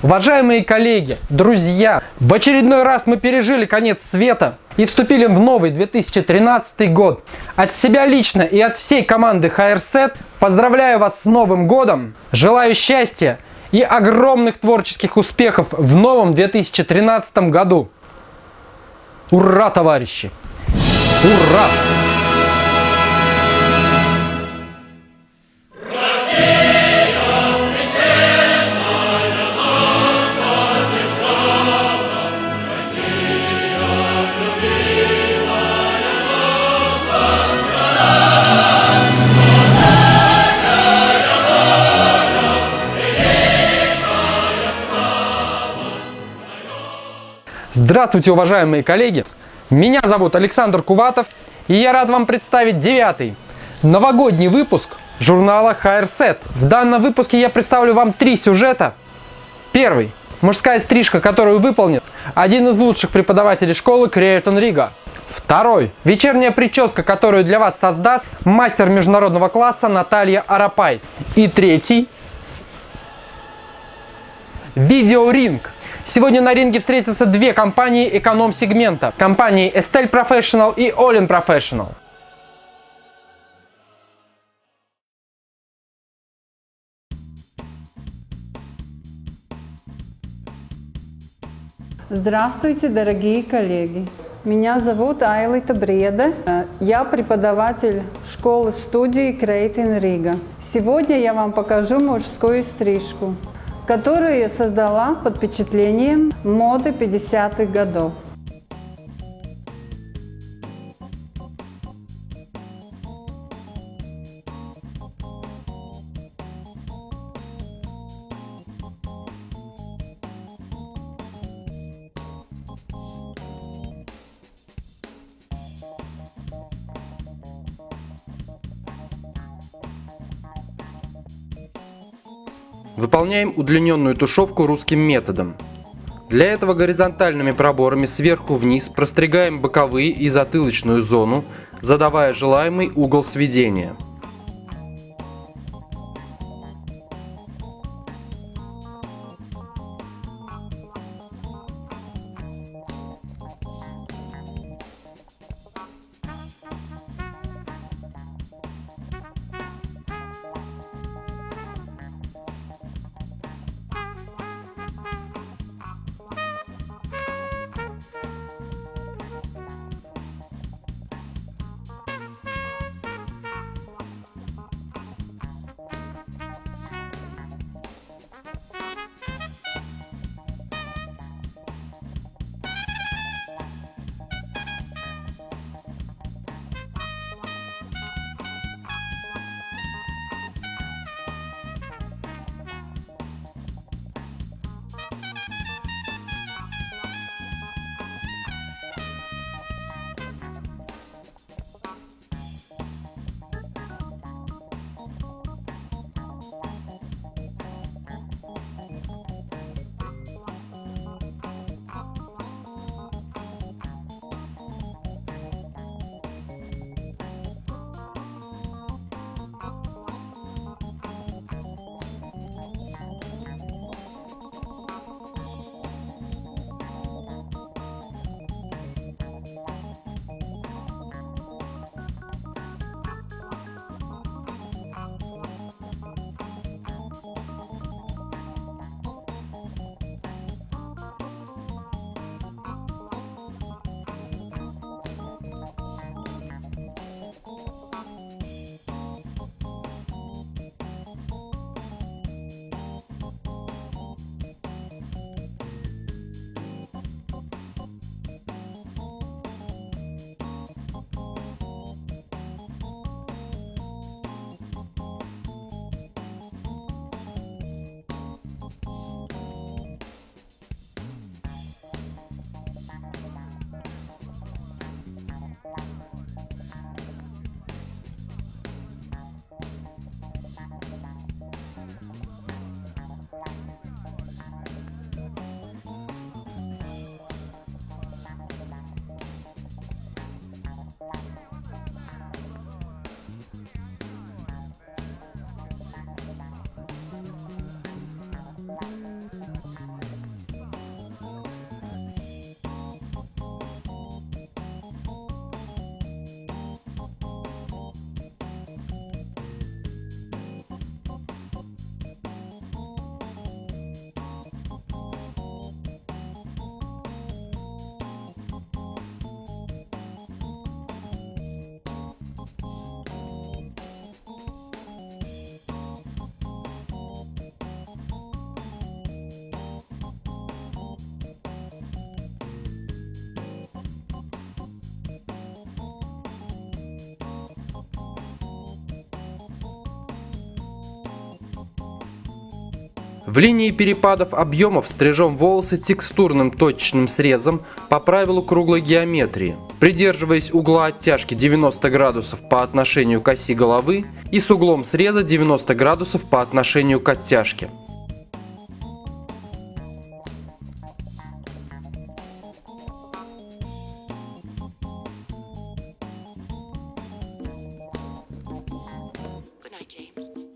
Уважаемые коллеги, друзья, в очередной раз мы пережили конец света и вступили в новый 2013 год. От себя лично и от всей команды HRSET поздравляю вас с Новым годом, желаю счастья и огромных творческих успехов в новом 2013 году. Ура, товарищи! Ура! Здравствуйте, уважаемые коллеги! Меня зовут Александр Куватов, и я рад вам представить 9-й новогодний выпуск журнала HRSET. В данном выпуске я представлю вам 3 сюжета. Первый – мужская стрижка, которую выполнит один из лучших преподавателей школы Крейтон Рига. Второй – вечерняя прическа, которую для вас создаст мастер международного класса Наталья Арапай. И третий – видеоринг. Сегодня на ринге встретятся две компании эконом-сегмента. Компании Estelle Professional и Olin Professional. Здравствуйте, дорогие коллеги! Меня зовут Айлита Бреда. Я преподаватель школы-студии Крейтон Рига. Сегодня я вам покажу мужскую стрижку, которую я создала под впечатлением моды 50-х годов. Выполняем удлиненную тушевку русским методом. Для этого горизонтальными проборами сверху вниз простригаем боковые и затылочную зону, задавая желаемый угол сведения. В линии перепадов объемов стрижем волосы текстурным точечным срезом по правилу круглой геометрии, придерживаясь угла оттяжки 90 градусов по отношению к оси головы и с углом среза 90 градусов по отношению к оттяжке. Good night, James.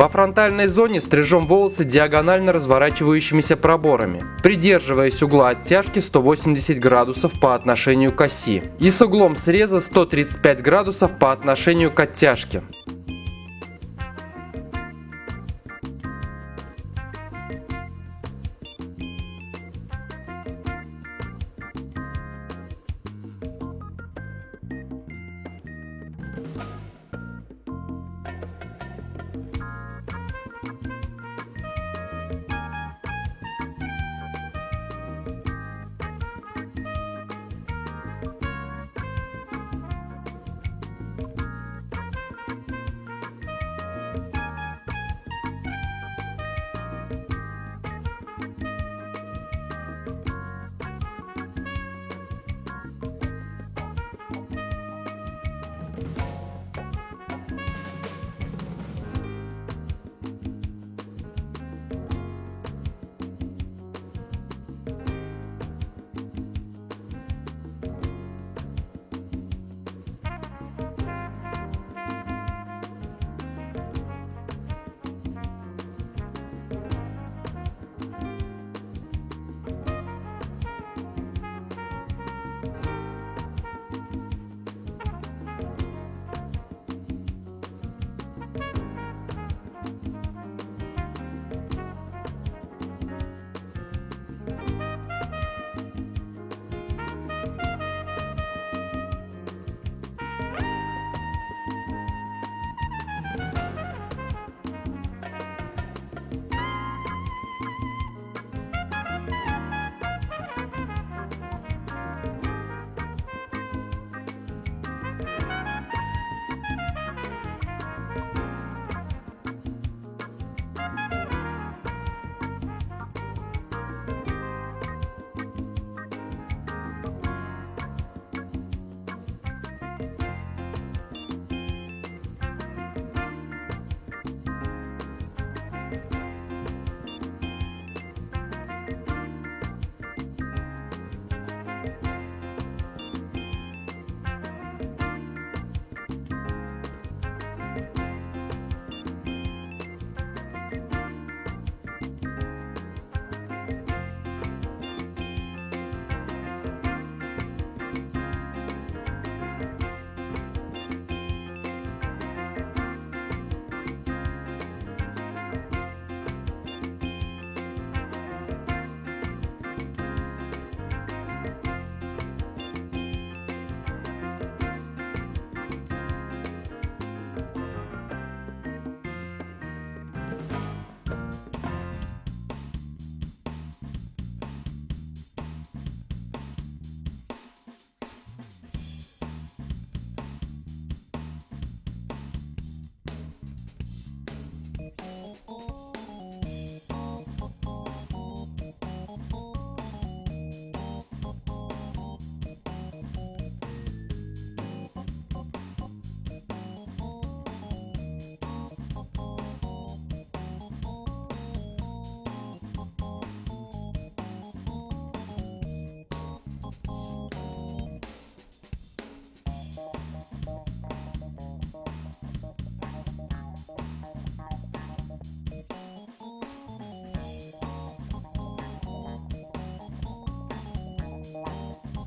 Во фронтальной зоне стрижем волосы диагонально разворачивающимися проборами, придерживаясь угла оттяжки 180 градусов по отношению к оси и с углом среза 135 градусов по отношению к оттяжке.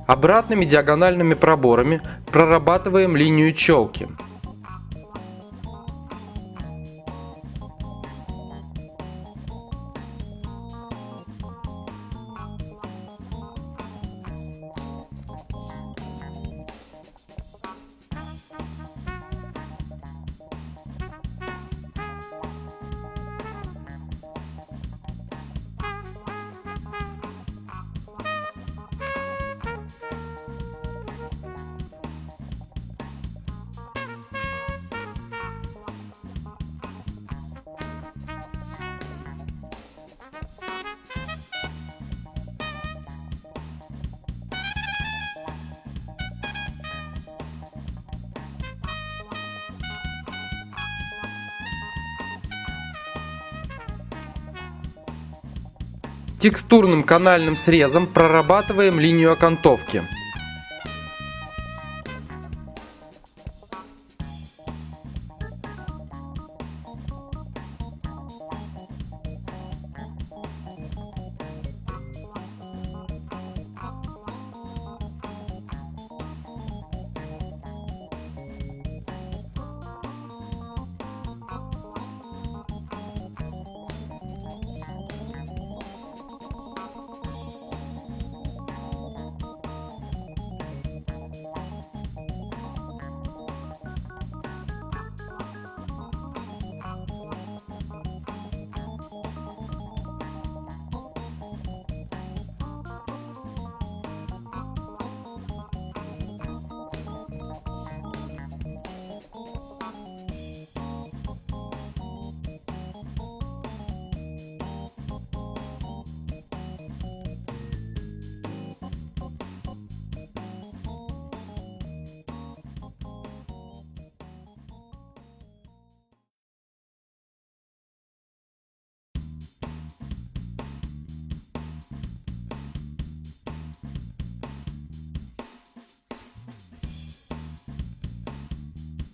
Обратными диагональными проборами прорабатываем линию челки. Текстурным канальным срезом прорабатываем линию окантовки.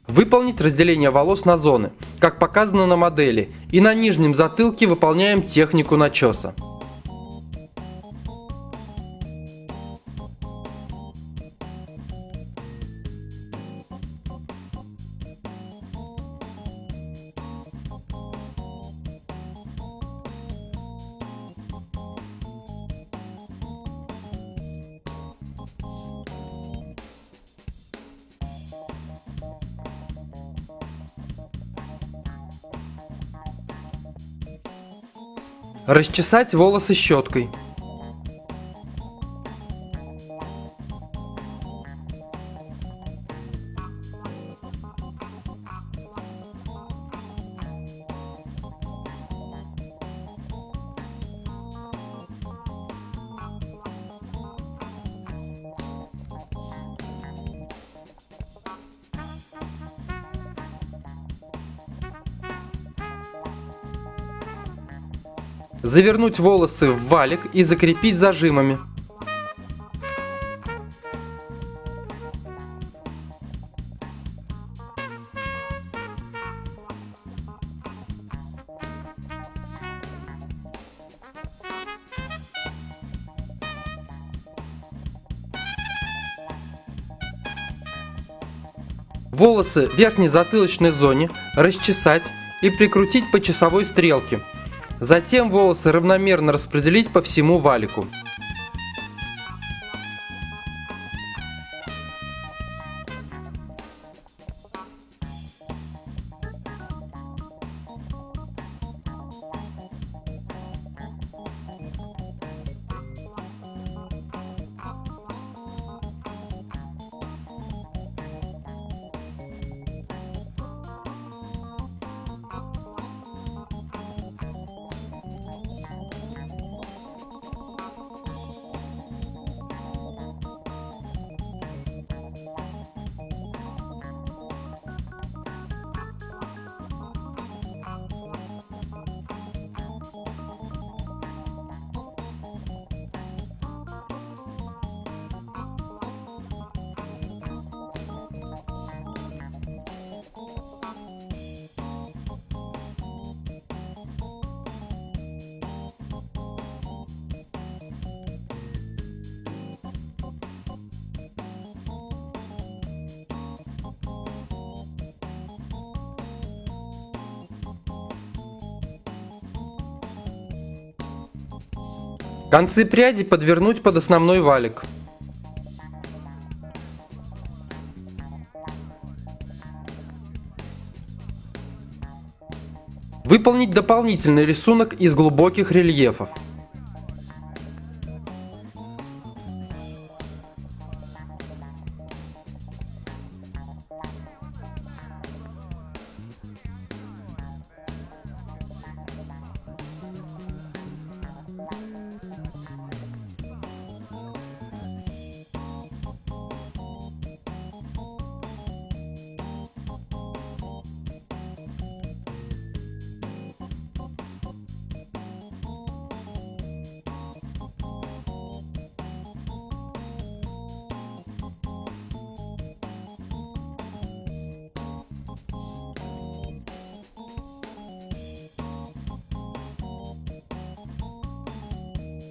Выполнить разделение волос на зоны, как показано на модели, и на нижнем затылке выполняем технику начеса. Расчесать волосы щеткой. Завернуть волосы в валик и закрепить зажимами. Волосы в верхней затылочной зоне расчесать и прикрутить по часовой стрелке. Затем волосы равномерно распределить по всему валику. Концы пряди подвернуть под основной валик. Выполнить дополнительный рисунок из глубоких рельефов.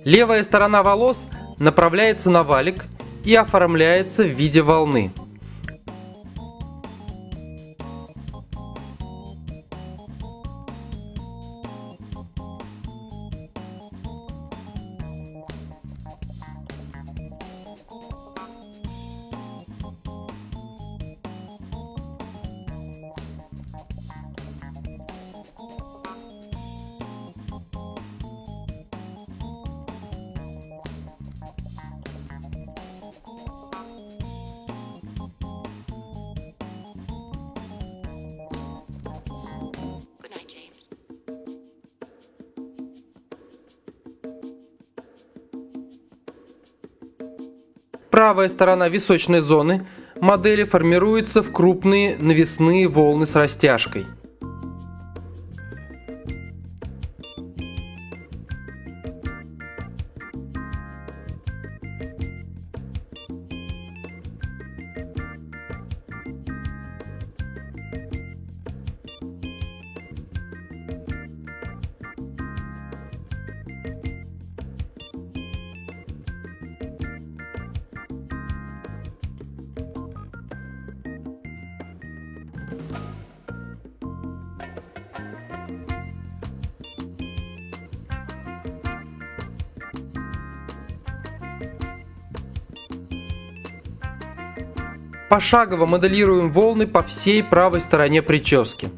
Левая сторона волос направляется на валик и оформляется в виде волны. Good night, James. Правая сторона височной зоны модели формируется в крупные навесные волны с растяжкой. Пошагово моделируем волны по всей правой стороне прически.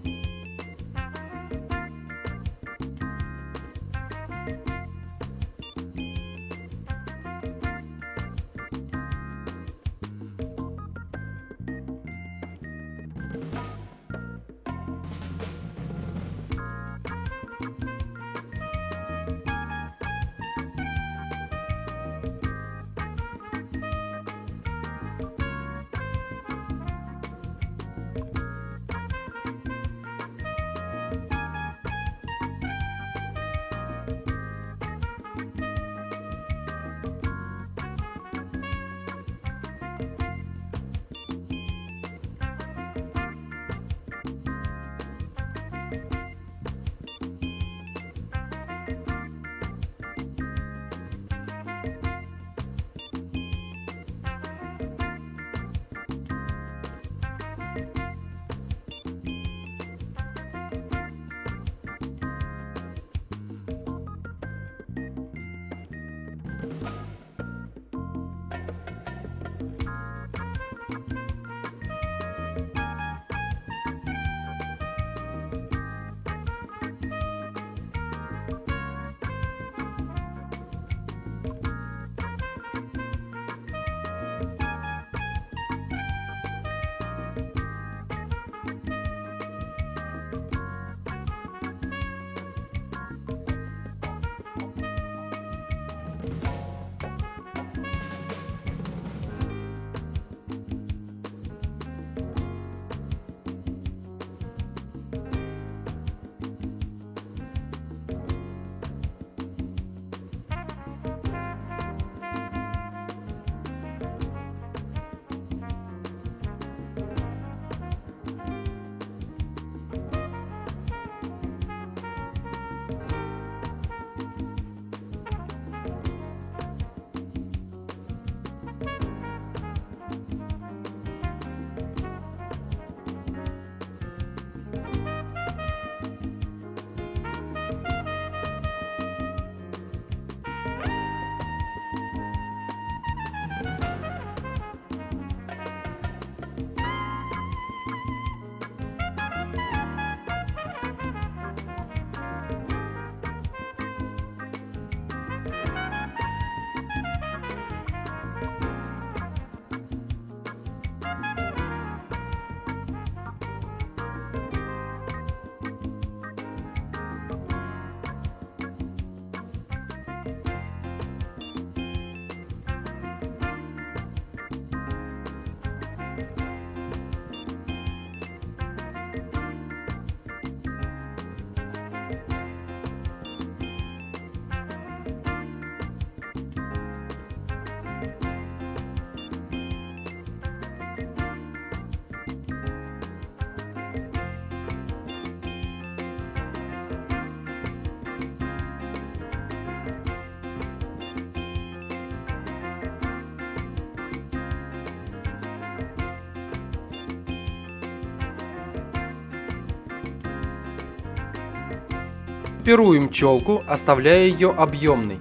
Группируем челку, оставляя ее объемной.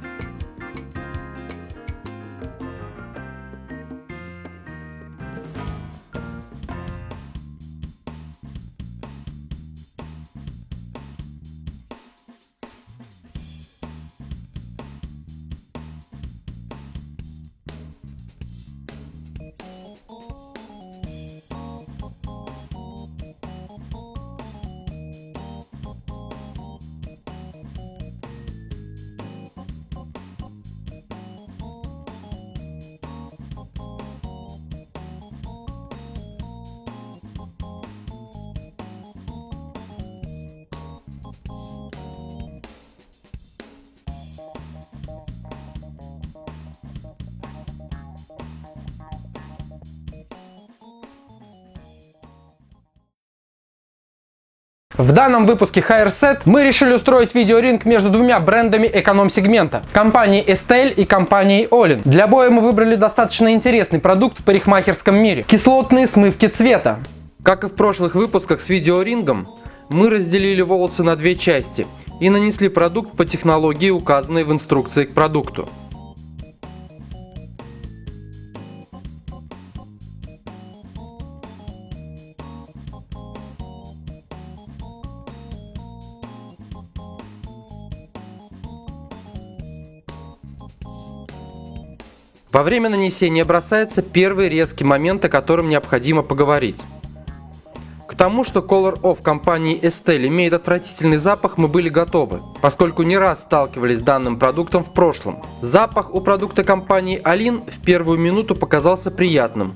В данном выпуске HireSet мы решили устроить видеоринг между двумя брендами эконом-сегмента – компанией Estelle и компанией Olin. Для боя мы выбрали достаточно интересный продукт в парикмахерском мире – кислотные смывки цвета. Как и в прошлых выпусках с видеорингом, мы разделили волосы на две части и нанесли продукт по технологии, указанной в инструкции к продукту. Во время нанесения бросается первый резкий момент, о котором необходимо поговорить. К тому, что Color Off компании Estelle имеет отвратительный запах, мы были готовы, поскольку не раз сталкивались с данным продуктом в прошлом. Запах у продукта компании Olin в первую минуту показался приятным,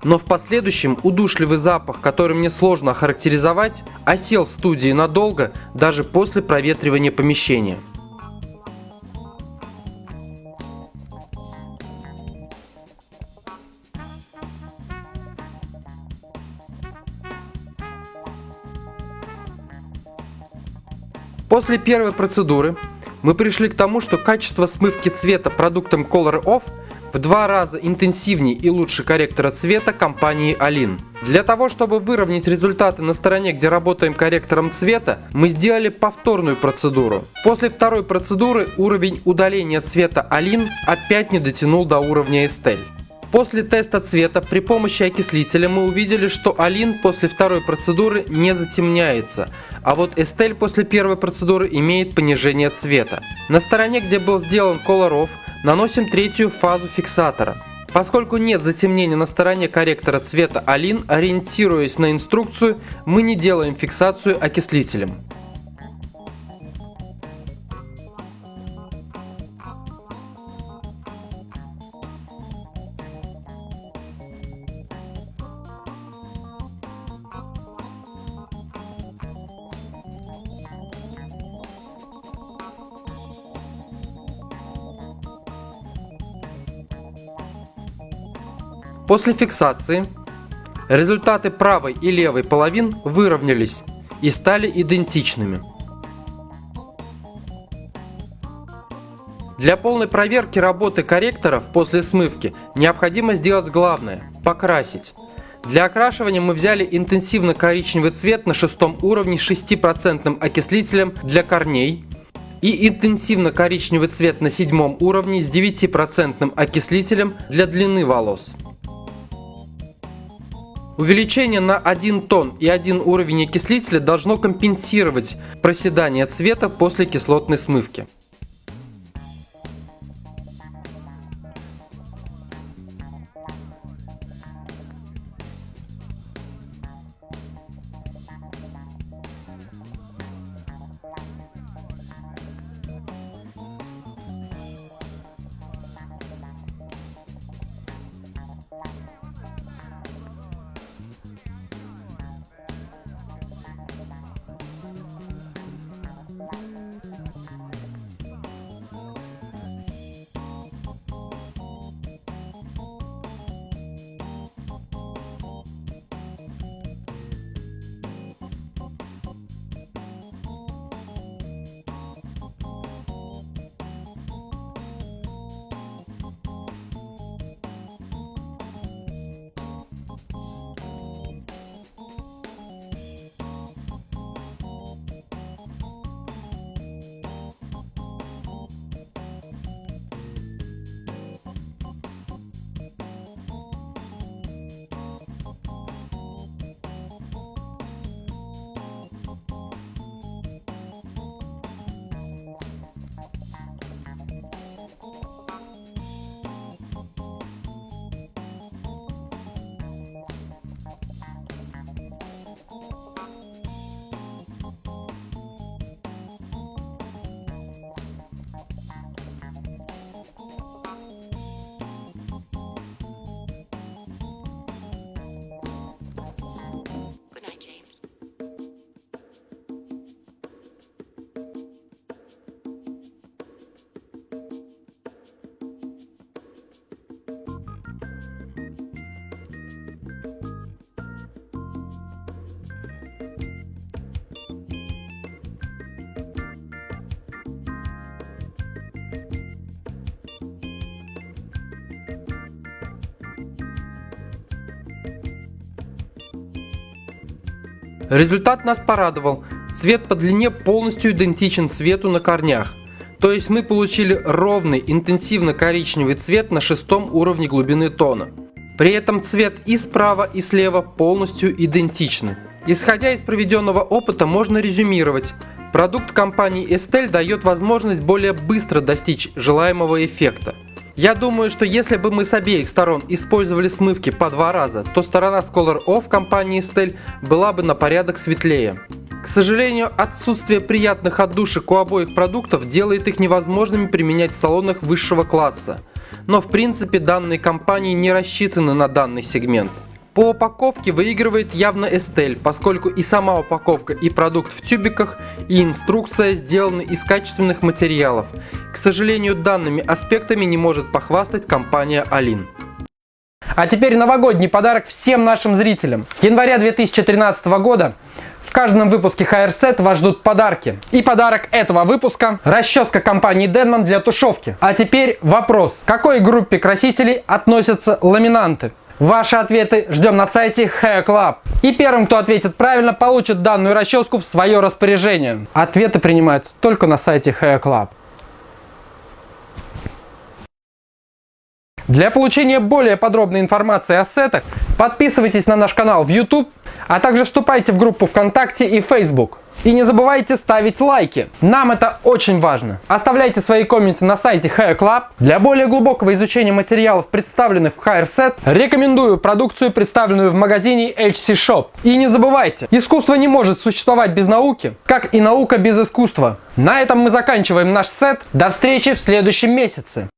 но в последующем удушливый запах, который мне сложно охарактеризовать, осел в студии надолго, даже после проветривания помещения. После первой процедуры мы пришли к тому, что качество смывки цвета продуктом Color Off в 2 раза интенсивнее и лучше корректора цвета компании Olin. Для того, чтобы выровнять результаты на стороне, где работаем корректором цвета, мы сделали повторную процедуру. После второй процедуры уровень удаления цвета Olin опять не дотянул до уровня Estelle. После теста цвета при помощи окислителя мы увидели, что Olin после второй процедуры не затемняется, а вот Estelle после первой процедуры имеет понижение цвета. На стороне, где был сделан Color Off, наносим третью фазу фиксатора. Поскольку нет затемнения на стороне корректора цвета Olin, ориентируясь на инструкцию, мы не делаем фиксацию окислителем. После фиксации результаты правой и левой половин выровнялись и стали идентичными. Для полной проверки работы корректоров после смывки необходимо сделать главное – покрасить. Для окрашивания мы взяли интенсивно-коричневый цвет на 6 уровне с 6% окислителем для корней и интенсивно-коричневый цвет на 7 уровне с 9% окислителем для длины волос. Увеличение на 1 тон и 1 уровень окислителя должно компенсировать проседание цвета после кислотной смывки. Результат нас порадовал. Цвет по длине полностью идентичен цвету на корнях. То есть мы получили ровный, интенсивно коричневый цвет на 6-м уровне глубины тона. При этом цвет и справа, и слева полностью идентичны. Исходя из проведенного опыта, можно резюмировать. Продукт компании Estelle дает возможность более быстро достичь желаемого эффекта. Я думаю, что если бы мы с обеих сторон использовали смывки по 2 раза, то сторона Scholar Off компании Estelle была бы на порядок светлее. К сожалению, отсутствие приятных отдушек у обоих продуктов делает их невозможными применять в салонах высшего класса. Но в принципе данные компании не рассчитаны на данный сегмент. По упаковке выигрывает явно Estelle, поскольку и сама упаковка, и продукт в тюбиках, и инструкция сделаны из качественных материалов. К сожалению, данными аспектами не может похвастать компания Alin. А теперь новогодний подарок всем нашим зрителям. С января 2013 года в каждом выпуске HR-Set вас ждут подарки. И подарок этого выпуска – расческа компании Denman для тушевки. А теперь вопрос. К какой группе красителей относятся ламинанты? Ваши ответы ждем на сайте Hair Club. И первым, кто ответит правильно, получит данную расческу в свое распоряжение. Ответы принимаются только на сайте Hair Club. Для получения более подробной информации о сетах, подписывайтесь на наш канал в YouTube, а также вступайте в группу ВКонтакте и Facebook. И не забывайте ставить лайки. Нам это очень важно. Оставляйте свои комменты на сайте Hair Club. Для более глубокого изучения материалов, представленных в HR-Set, рекомендую продукцию, представленную в магазине HC Shop. И не забывайте, искусство не может существовать без науки, как и наука без искусства. На этом мы заканчиваем наш сет. До встречи в следующем месяце.